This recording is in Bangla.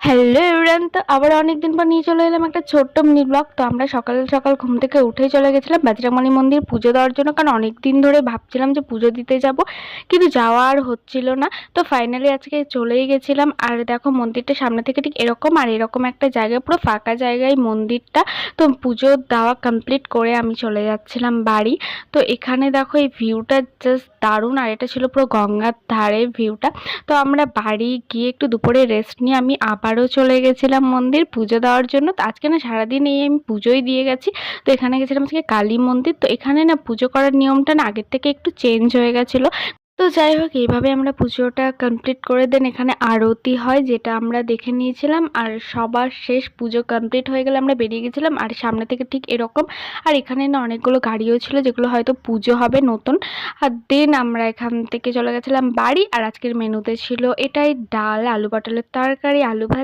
হ্যালো এভরিওয়ান, তো আবার অনেকদিন পর নিয়ে চলে এলাম একটা ছোট্ট মিনি ব্লগ। তো আমরা সকাল সকাল ঘুম থেকে উঠেই চলে গেছিলাম বজরংবলী মন্দির পুজো দেওয়ার জন্য, কারণ অনেক দিন ধরে ভাবছিলাম যে পুজো দিতে যাব, কিন্তু যাওয়া আর হচ্ছিল না। তো ফাইনালি আজকে চলেই গেছিলাম। আর দেখো মন্দিরটা সামনে থেকে ঠিক এরকম, আর এরকম একটা জায়গায় পুরো ফাঁকা জায়গায় মন্দিরটা। তো পুজো দেওয়া কমপ্লিট করে আমি চলে যাচ্ছিলাম বাড়ি। তো এখানে দেখো এই ভিউটা জাস্ট দারুণ, আর এটা ছিল পুরো গঙ্গার ধারে ভিউটা। তো আমরা বাড়ি গিয়ে একটু দুপুরে রেস্ট নিয়ে আমি আবারও চলে গেছিলাম মন্দির পুজো দেওয়ার জন্য। তো আজকে না সারাদিন এই আমি পুজোই দিয়ে গেছি। তো এখানে গেছিলাম আজকে কালী মন্দির। তো এখানে না পুজো করার নিয়মটা না আগের থেকে একটু চেঞ্জ হয়ে গেছিলো। তো যাই হোক, এইভাবে আমরা পুজোটা কমপ্লিট করে দেন এখানে আরতি হয়, যেটা আমরা দেখে নিয়েছিলাম। আর সবার শেষ পুজো কমপ্লিট হয়ে গেলে আমরা বেরিয়ে গেছিলাম। আর সামনে থেকে ঠিক এরকম, আর এখানে না অনেকগুলো গাড়িও ছিল যেগুলো হয়তো পুজো হবে নতুন। আর দেন আমরা এখান থেকে চলে গেছিলাম বাড়ি। আর আজকের মেনুতে ছিল এটাই: ডাল, আলু পটলের তরকারি, আলু ভাজা।